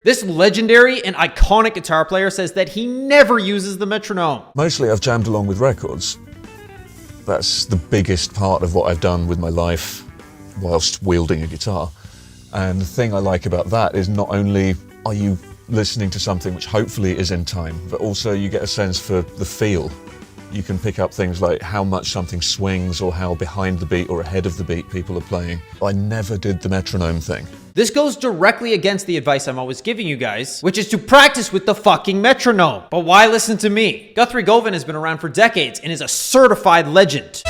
This legendary and iconic guitar player says that he never uses the metronome. Mostly I've jammed along with records. That's the biggest part of what I've done with my life whilst wielding a guitar. And the thing I like about that is not only are you listening to something which hopefully is in time, but also you get a sense for the feel. You can pick up things like how much something swings or how behind the beat or ahead of the beat people are playing. I never did the metronome thing. This goes directly against the advice I'm always giving you guys, which is to practice with the fucking metronome. But why listen to me? Guthrie Govan has been around for decades and is a certified legend.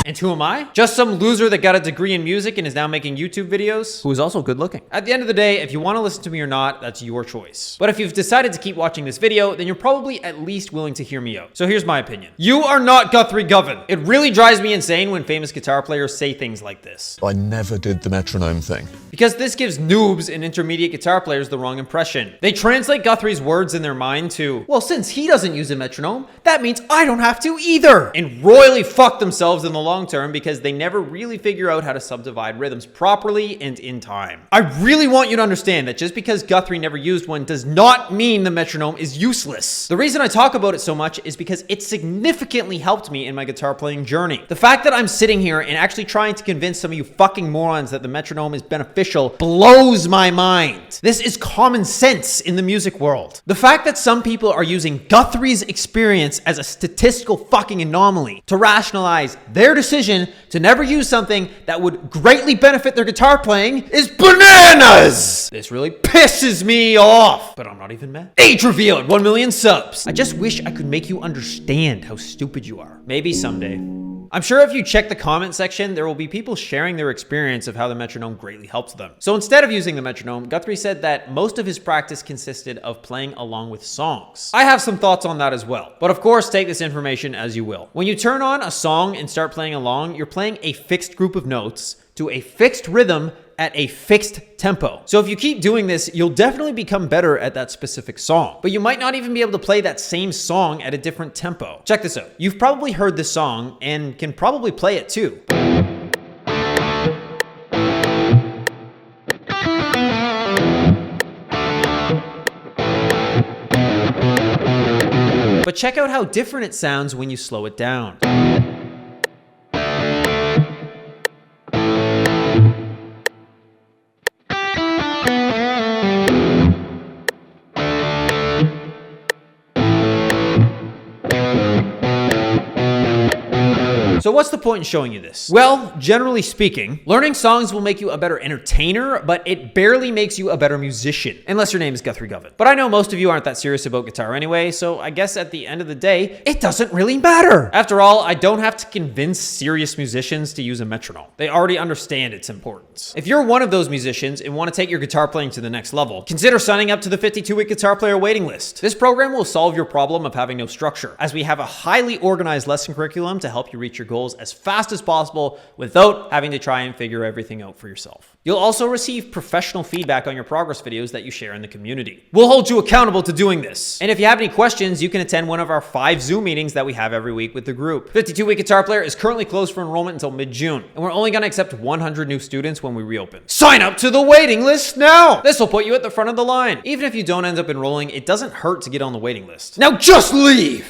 And who am I? Just some loser that got a degree in music and is now making YouTube videos, who is also good looking. At the end of the day, if you want to listen to me or not, that's your choice. But if you've decided to keep watching this video, then you're probably at least willing to hear me out. So here's my opinion. You are not Guthrie Govan. It really drives me insane when famous guitar players say things like this. I never did the metronome thing. Because this gives noobs and intermediate guitar players the wrong impression. They translate Guthrie's words in their mind to, well, since he doesn't use a metronome, that means I don't have to either. And royally fuck themselves in the long term because they never really figure out how to subdivide rhythms properly and in time. I really want you to understand that just because Guthrie never used one does not mean the metronome is useless. The reason I talk about it so much is because it significantly helped me in my guitar playing journey. The fact that I'm sitting here and actually trying to convince some of you fucking morons that the metronome is beneficial blows my mind. This is common sense in the music world. The fact that some people are using Guthrie's experience as a statistical fucking anomaly to rationalize their decision to never use something that would greatly benefit their guitar playing is bananas! This really pisses me off, but I'm not even mad. Age reveal at 1 million subs. I just wish I could make you understand how stupid you are. Maybe someday. I'm sure if you check the comment section, there will be people sharing their experience of how the metronome greatly helps them. So instead of using the metronome, Guthrie said that most of his practice consisted of playing along with songs. I have some thoughts on that as well, but of course take this information as you will. When you turn on a song and start playing along, you're playing a fixed group of notes to a fixed rhythm at a fixed tempo. So if you keep doing this, you'll definitely become better at that specific song, but you might not even be able to play that same song at a different tempo. Check this out. You've probably heard this song and can probably play it too. But check out how different it sounds when you slow it down. So what's the point in showing you this? Well, generally speaking, learning songs will make you a better entertainer, but it barely makes you a better musician, unless your name is Guthrie Govan. But I know most of you aren't that serious about guitar anyway, so I guess at the end of the day, it doesn't really matter. After all, I don't have to convince serious musicians to use a metronome. They already understand its importance. If you're one of those musicians and want to take your guitar playing to the next level, consider signing up to the 52-week guitar player waiting list. This program will solve your problem of having no structure, as we have a highly organized lesson curriculum to help you reach your goals as fast as possible without having to try and figure everything out for yourself. You'll also receive professional feedback on your progress videos that you share in the community. We'll hold you accountable to doing this. And if you have any questions, you can attend one of our 5 Zoom meetings that we have every week with the group. 52-Week Guitar Player is currently closed for enrollment until mid-June, and we're only going to accept 100 new students when we reopen. Sign up to the waiting list now! This will put you at the front of the line. Even if you don't end up enrolling, it doesn't hurt to get on the waiting list. Now just leave!